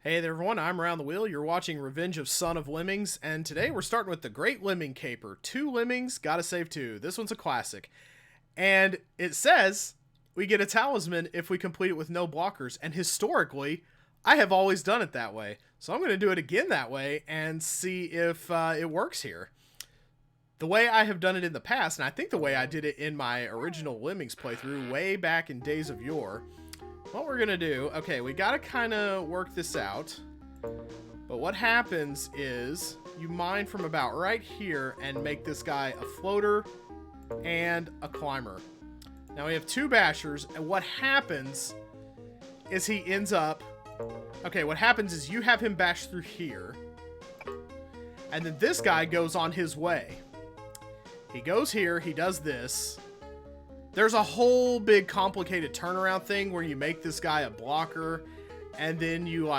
Hey there everyone, I'm Around the Wheel. You're watching Revenge of Son of Lemmings, and today we're starting with the Great Lemming Caper. 2 lemmings, gotta save 2. This one's a classic. And it says we get a talisman if we complete it with no blockers, and historically, I have always done it that way. So I'm going to do it again that way and see if it works here. The way I have done it in the past, and I think the way I did it in my original Lemmings playthrough way back in days of yore, what we're gonna do, okay, we gotta kind of work this out, but what happens is you mine from about right here and make this guy a floater and a climber. Now we have 2 bashers, and what happens is he ends up, okay, what happens is you have him bash through here, and then this guy goes on his way. He goes here, he does this. There's a whole big complicated turnaround thing where you make this guy a blocker and then you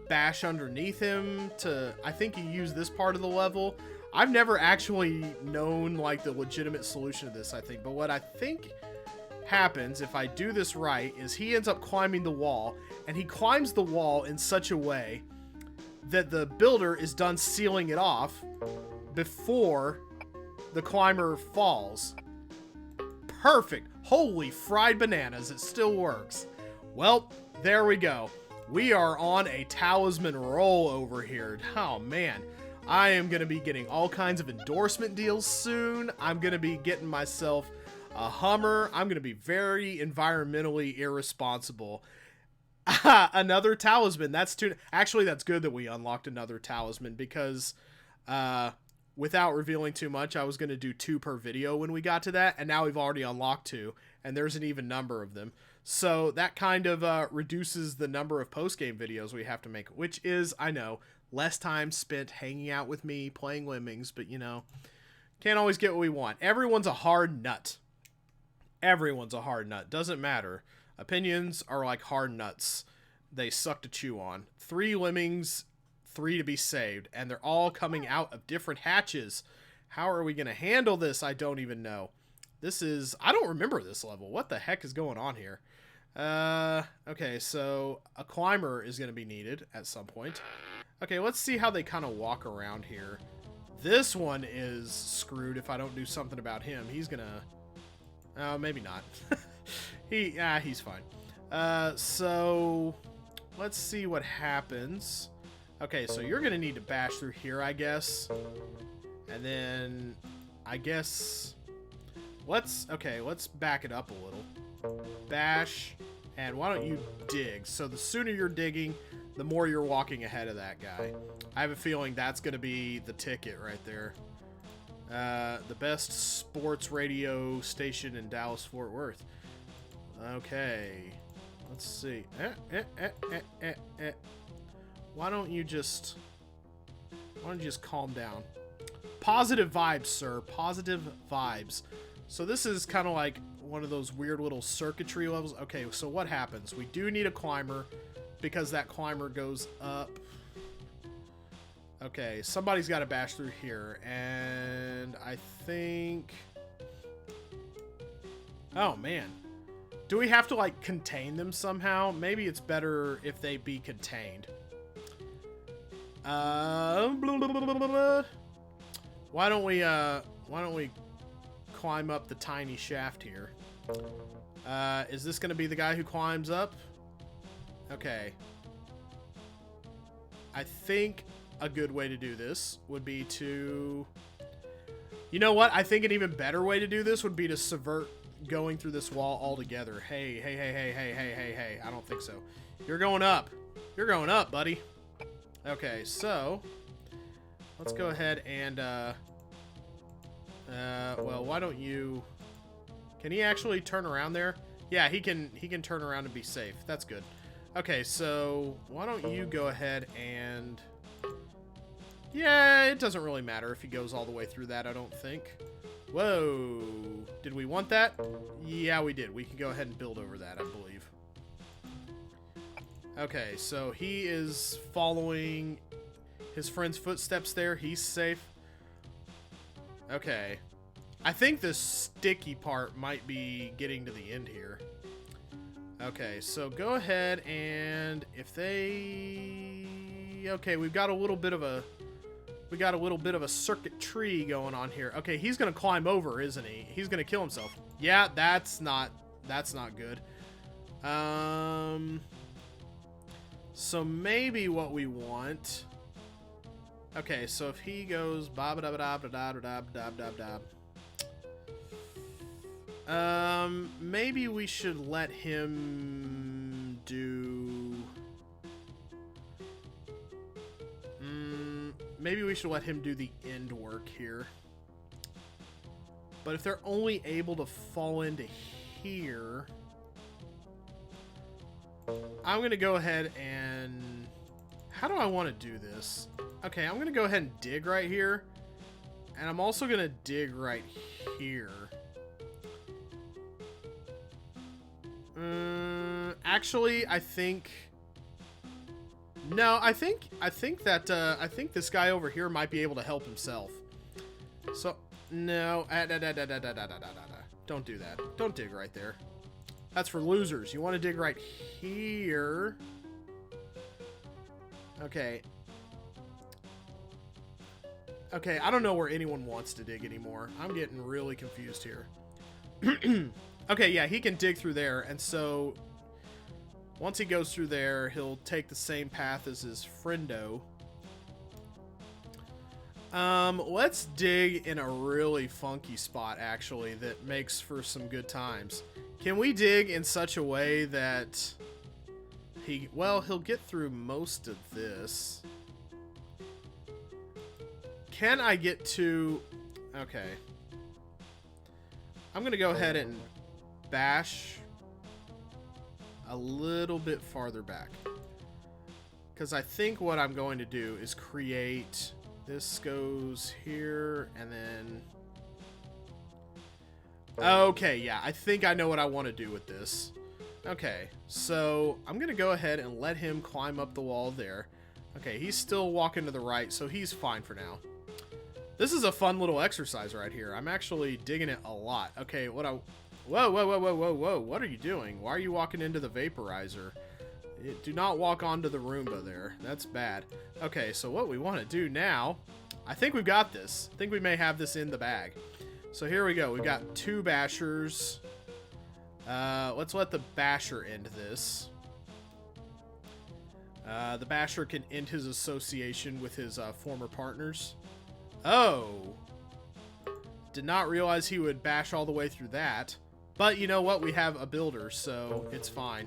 bash underneath him to, I think you use this part of the level. I've never actually known like the legitimate solution to this, I think, but what I think happens if I do this right is he ends up climbing the wall, and he climbs the wall in such a way that the builder is done sealing it off before the climber falls. Perfect. Holy fried bananas, it still works. Well, there we go. We are on a talisman roll over here. Oh man, I am going to be getting all kinds of endorsement deals soon. I'm going to be getting myself a Hummer. I'm going to be very environmentally irresponsible. Another talisman. Actually, that's good that we unlocked another talisman because without revealing too much, I was going to do 2 per video when we got to that, and now we've already unlocked 2, and there's an even number of them. So that kind of reduces the number of post-game videos we have to make, which is, I know, less time spent hanging out with me, playing Lemmings, but, you know, can't always get what we want. Everyone's a hard nut. Everyone's a hard nut. Doesn't matter. Opinions are like hard nuts. They suck to chew on. 3 lemmings, 3 to be saved, and they're all coming out of different hatches. How are we going to handle this? I don't even know. I don't remember this level. What the heck is going on here? Okay, so a climber is going to be needed at some point. Okay, let's see how they kind of walk around here. This one is screwed if I don't do something about him. He's going to... maybe not. He's fine. So let's see what happens. Okay, so you're going to need to bash through here, I guess. And then, I guess... Let's back it up a little. Bash, and why don't you dig? So the sooner you're digging, the more you're walking ahead of that guy. I have a feeling that's going to be the ticket right there. The best sports radio station in Dallas-Fort Worth. Okay, let's see. Why don't you just calm down? Positive vibes, sir. Positive vibes. So this is kind of like one of those weird little circuitry levels. Okay, so what happens? We do need a climber because that climber goes up. Okay, somebody's got to bash through here, and I think... Oh, man. Do we have to, like, contain them somehow? Maybe it's better if they be contained. Why don't we climb up the tiny shaft here? Is this gonna be the guy who climbs up? Okay. I think a good way to do this would be to... You know what? I think an even better way to do this would be to subvert going through this wall altogether. Hey. I don't think so. You're going up. You're going up, buddy. Okay, so let's go ahead and well, why don't you... Can he actually turn around there? Yeah, he can turn around and be safe. That's good. Okay, so why don't you go ahead and... Yeah, it doesn't really matter if he goes all the way through that, I don't think. Whoa. Did we want that? Yeah, we did. We can go ahead and build over that, I believe. Okay, so he is following his friend's footsteps there. He's safe. Okay. I think the sticky part might be getting to the end here. Okay, so go ahead and if they... Okay, we've got a little bit of a... We got a little bit of a circuit tree going on here. Okay, he's going to climb over, isn't he? He's going to kill himself. Yeah, that's not good. So maybe what we want... Okay, so if he goes... maybe we should let him do... maybe we should let him do the end work here. But if they're only able to fall into here... I'm going to go ahead and... How do I want to do this? Okay, I'm going to go ahead and dig right here. And I'm also going to dig right here. Actually, I think... No, I think this guy over here might be able to help himself. So, no. Don't do that. Don't dig right there. That's for losers. You want to dig right here. Okay. Okay, I don't know where anyone wants to dig anymore. I'm getting really confused here. Okay, yeah, he can dig through there, and so once he goes through there, he'll take the same path as his friendo. Let's dig in a really funky spot, actually, that makes for some good times. Can we dig in such a way that he'll get through most of this. Can I get to... Okay. I'm going to go ahead and bash a little bit farther back. Because I think what I'm going to do is create... This goes here, and then... Okay, yeah, I think I know what I want to do with this. Okay, so I'm going to go ahead and let him climb up the wall there. Okay, he's still walking to the right, so he's fine for now. This is a fun little exercise right here. I'm actually digging it a lot. Okay, Whoa, whoa, whoa, whoa, whoa, whoa. What are you doing? Why are you walking into the vaporizer? Do not walk onto the Roomba there. That's bad. Okay, so what we want to do now... I think we've got this. I think we may have this in the bag. So here we go. We've got 2 bashers. Let's let the basher end this. The basher can end his association with his former partners. Oh. Did not realize he would bash all the way through that. But you know what? We have a builder, so it's fine.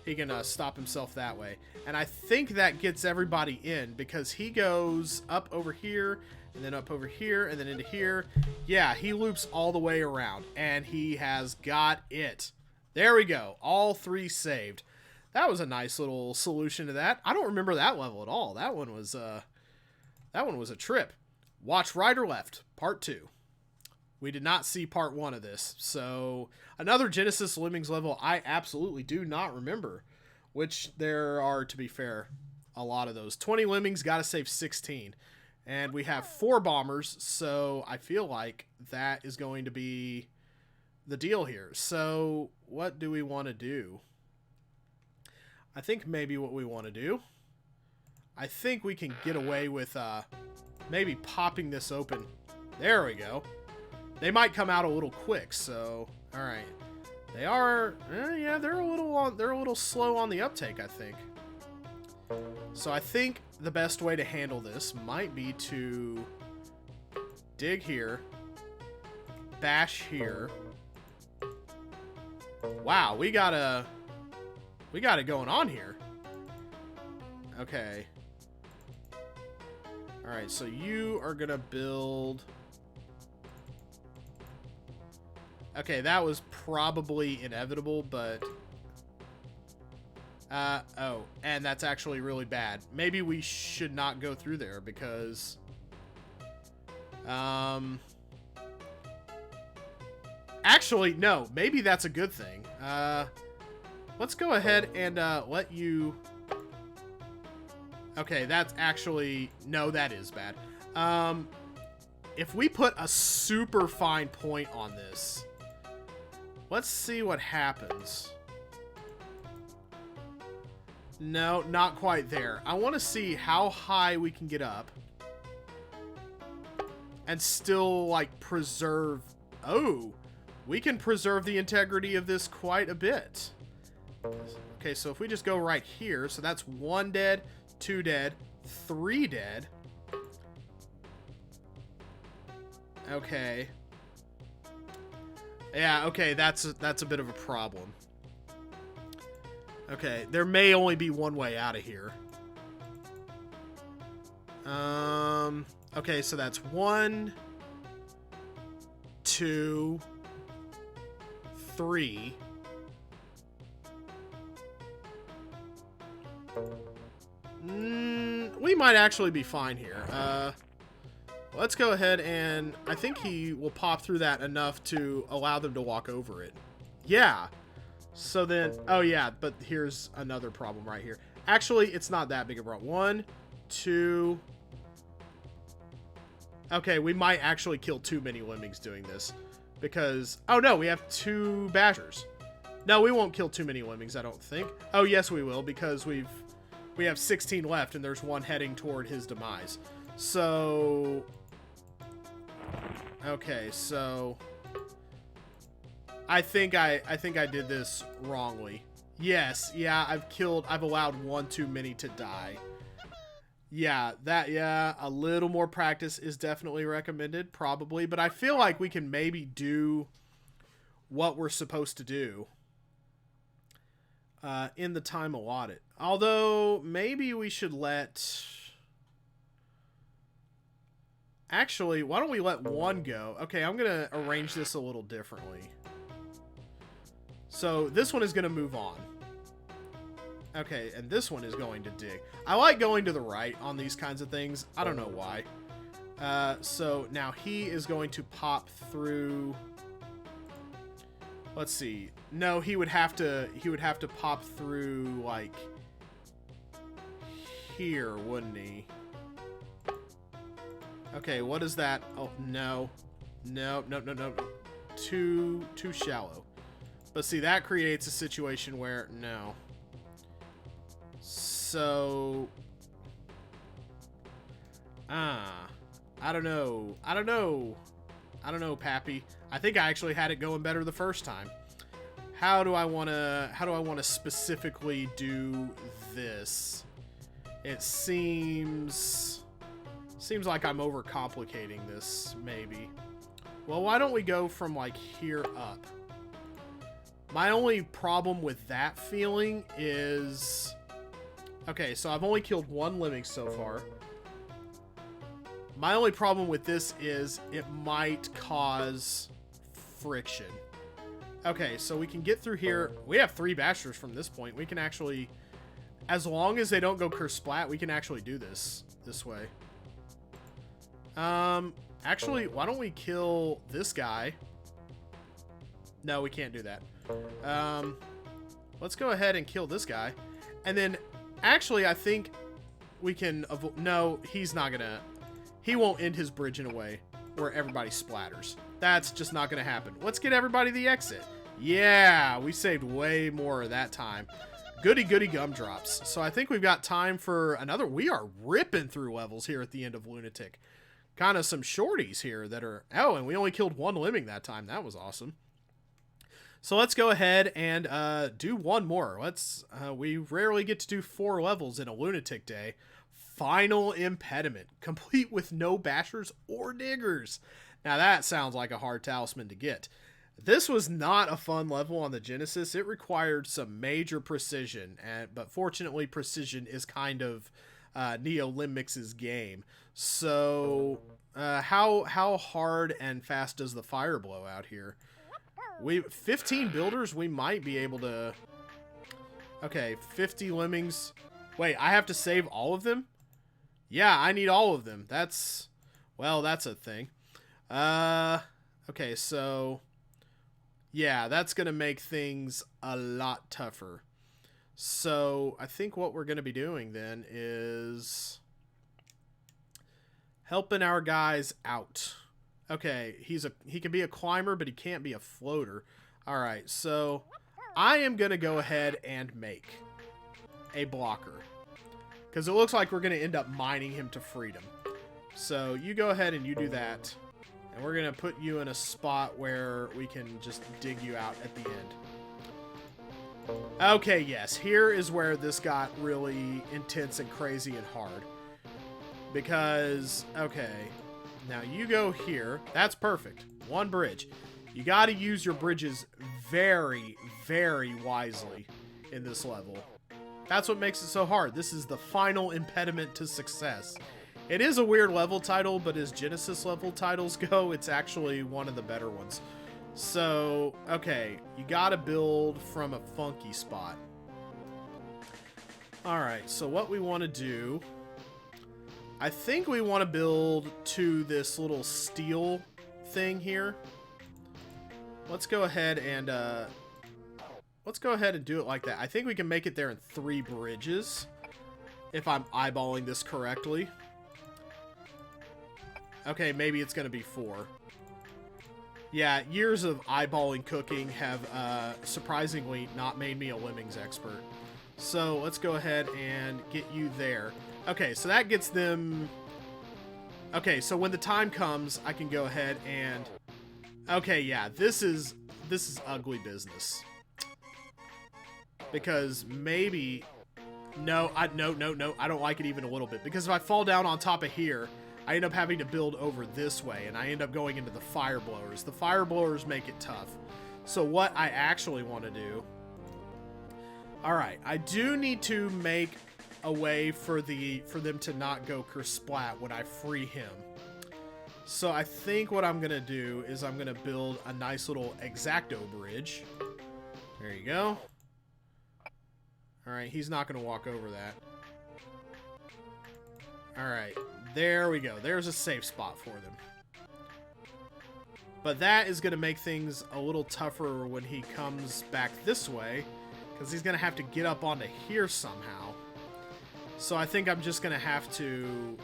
He can stop himself that way. And I think that gets everybody in because he goes up over here and then up over here and then into here. Yeah, he loops all the way around and he has got it. There we go. All 3 saved. That was a nice little solution to that. I don't remember that level at all. That one was a trip. Watch right or left, part 2. We did not see part 1 of this. So another Genesis Lemmings level I absolutely do not remember, which there are, to be fair, a lot of those. 20 lemmings, got to save 16. And we have 4 bombers, so I feel like that is going to be the deal here. So what do we want to do? I think maybe what we want to do, I think we can get away with maybe popping this open. There we go. They might come out a little quick, so all right. They are, yeah, they're a little slow on the uptake, I think. So I think the best way to handle this might be to dig here, bash here. Wow, we got it going on here. Okay. All right, so you are gonna build. Okay, that was probably inevitable, but... oh, and that's actually really bad. Maybe we should not go through there, because... Actually, no. Maybe that's a good thing. Let's go ahead and let you... Okay, that's actually... No, that is bad. If we put a super fine point on this... Let's see what happens. No, not quite there. I want to see how high we can get up. And still, like, preserve... Oh! We can preserve the integrity of this quite a bit. Okay, so if we just go right here, so that's 1 dead, 2 dead, 3 dead. Okay. Yeah, okay, that's a bit of a problem. Okay, there may only be one way out of here. Okay, so that's 1, 2, 3. We might actually be fine here. Let's go ahead and I think he will pop through that enough to allow them to walk over it. Yeah. So then, oh yeah, but here's another problem right here. Actually, it's not that big of a problem. 1, 2. Okay, we might actually kill too many lemmings doing this. Because, oh no, we have 2 bashers. No, we won't kill too many lemmings, I don't think. Oh yes, we will, because we have 16 left and there's 1 heading toward his demise. So, okay, so I think I did this wrongly. Yes, yeah, I've allowed 1 too many to die. Yeah, a little more practice is definitely recommended, probably, but I feel like we can maybe do what we're supposed to do in the time allotted. Although, maybe we should let... Actually, why don't we let 1 go? Okay, I'm going to arrange this a little differently. So, this one is going to move on. Okay, and this one is going to dig. I like going to the right on these kinds of things. I don't know why. So, now he is going to pop through... Let's see. No, he would have to pop through, like, here, wouldn't he? Okay, what is that? Oh, no. No. Too shallow. But see, that creates a situation where, no. So, I don't know, Pappy. I think I actually had it going better the first time. How do I want to specifically do this? It seems like I'm overcomplicating this, maybe. Well, why don't we go from, like, here up? My only problem with that feeling is... Okay, so I've only killed 1 lemming so far. My only problem with this is it might cause friction. Okay, so we can get through here. We have 3 bashers from this point. We can actually, as long as they don't go curse splat, we can actually do this way. Actually, why don't we kill this guy? No, we can't do that. Let's go ahead and kill this guy. And then, actually, I think we can avoid... No, he's not gonna... He won't end his bridge in a way where everybody splatters. That's just not gonna happen. Let's get everybody the exit. Yeah, we saved way more that time. Goody gumdrops. So I think we've got time for another... We are ripping through levels here at the end of Lunatic. Kind of some shorties here that are... Oh, and we only killed 1 lemming that time. That was awesome. So let's go ahead and do 1 more. We rarely get to do 4 levels in a Lunatic day. Final Impediment, complete with no bashers or diggers. Now that sounds like a hard talisman to get. This was not a fun level on the Genesis. It required some major precision, but fortunately precision is kind of Neo Lemmix's game. So how hard and fast does the fire blow out here? 15 builders, we might be able to... Okay, 50 lemmings. Wait, I have to save all of them? Yeah, I need all of them. That's... Well, that's a thing. Okay, so... Yeah, that's going to make things a lot tougher. So, I think what we're going to be doing then is... helping our guys out. Okay, he can be a climber, but he can't be a floater. Alright, so I am going to go ahead and make. a blocker. Because it looks like we're going to end up mining him to freedom. So you go ahead and you do that. And we're going to put you in a spot where we can just dig you out at the end. Okay, yes. Here is where this got really intense and crazy and hard. Because, okay, now you go here. That's perfect. One bridge. You got to use your bridges very, very wisely in this level. That's what makes it so hard. This is the final impediment to success. It is a weird level title, but as Genesis level titles go, it's actually one of the better ones. So, okay, you gotta build from a funky spot. Alright, so what we want to do... I think we want to build to this little steel thing here. Let's go ahead and do it like that. I think we can make it there in 3 bridges, if I'm eyeballing this correctly. Okay, maybe it's going to be 4. Yeah, years of eyeballing cooking have surprisingly not made me a lemmings expert. So let's go ahead and get you there. Okay, so that gets them... Okay, so when the time comes, I can go ahead and... Okay, yeah, this is ugly business. Because maybe... No, I don't like it even a little bit. Because if I fall down on top of here, I end up having to build over this way, and I end up going into the fire blowers. The fire blowers make it tough. So what I actually want to do... Alright, I do need to make a way for them to not go kersplat when I free him. So I think what I'm going to do is I'm going to build a nice little X-Acto bridge. There you go. Alright, he's not going to walk over that. Alright, there we go. There's a safe spot for them. But that is going to make things a little tougher when he comes back this way, because he's going to have to get up onto here somehow. So I think I'm just going to have to...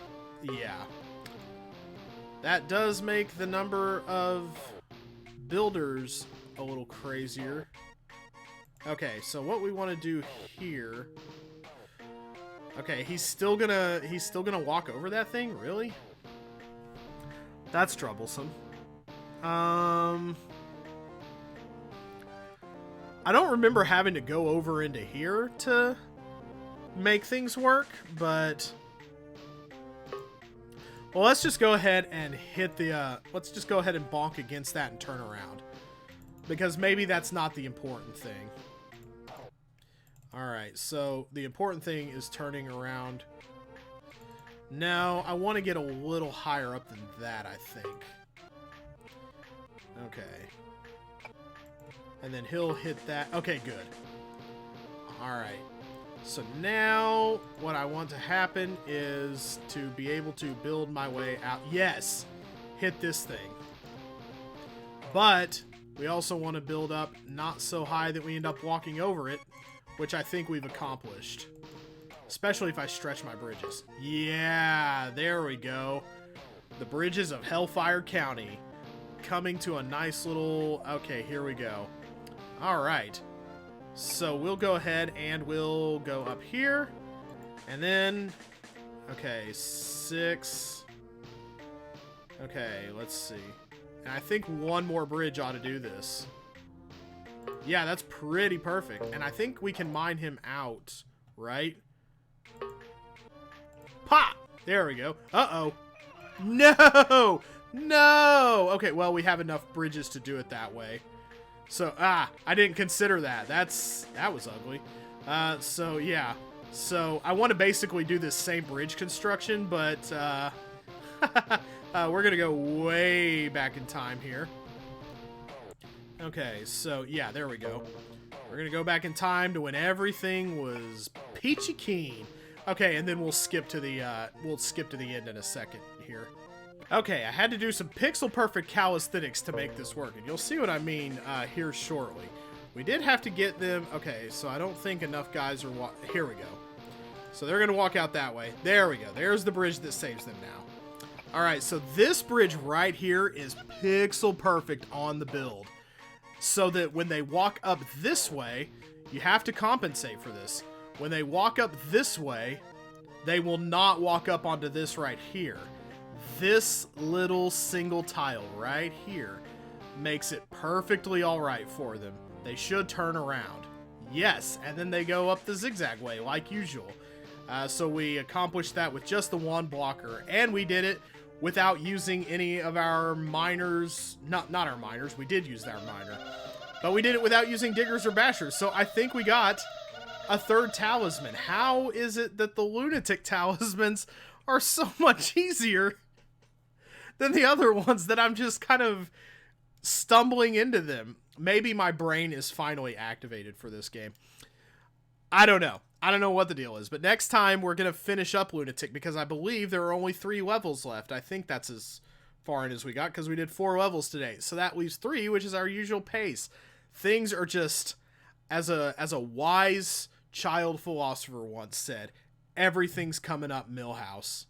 Yeah. That does make the number of builders a little crazier. Okay, so what we want to do here... Okay, he's still gonna walk over that thing? Really? That's troublesome. I don't remember having to go over into here to make things work, but... Well, let's just go ahead and hit the, let's just go ahead and bonk against that and turn around. Because maybe that's not the important thing. Alright, so the important thing is turning around. No, I want to get a little higher up than that, I think. Okay. And then he'll hit that. Okay, good. Alright. So now, what I want to happen is to be able to build my way out. Yes! Hit this thing. But, we also want to build up not so high that we end up walking over it, which I think we've accomplished. Especially if I stretch my bridges. Yeah, there we go. The bridges of Hellfire County. Coming to a nice little... Okay, here we go. Alright. So we'll go ahead and we'll go up here. And then... Okay, 6. Okay, let's see. And I think one more bridge ought to do this. Yeah, that's pretty perfect. And I think we can mine him out, right? Pop! There we go. Uh-oh. No! No! Okay, well, we have enough bridges to do it that way. So, I didn't consider that. That was ugly. So, yeah. So, I want to basically do this same bridge construction, but, we're gonna go way back in time here. Okay, so, yeah, there we go. We're gonna go back in time to when everything was peachy keen. Okay, and then we'll skip to the end in a second here. Okay, I had to do some pixel-perfect calisthenics to make this work, and you'll see what I mean here shortly. We did have to get them... Okay, so I don't think enough guys are... Here we go. So they're going to walk out that way. There we go. There's the bridge that saves them now. Alright, so this bridge right here is pixel-perfect on the build. So that when they walk up this way, you have to compensate for this. When they walk up this way, they will not walk up onto this right here. This little single tile right here makes it perfectly alright for them. They should turn around. Yes, and then they go up the zigzag way like usual. So we accomplished that with just the one blocker, and we did it without using any of our miners. Not our miners, we did use our miner. But we did it without using diggers or bashers, so I think we got a third talisman. How is it that the lunatic talismans are so much easier than the other ones that I'm just kind of stumbling into them? Maybe my brain is finally activated for this game. I don't know. I don't know what the deal is, but next time we're going to finish up Lunatic because I believe there are only 3 levels left. I think that's as far in as we got because we did 4 levels today. So that leaves 3, which is our usual pace. Things are just, as a wise child philosopher once said, everything's coming up Millhouse.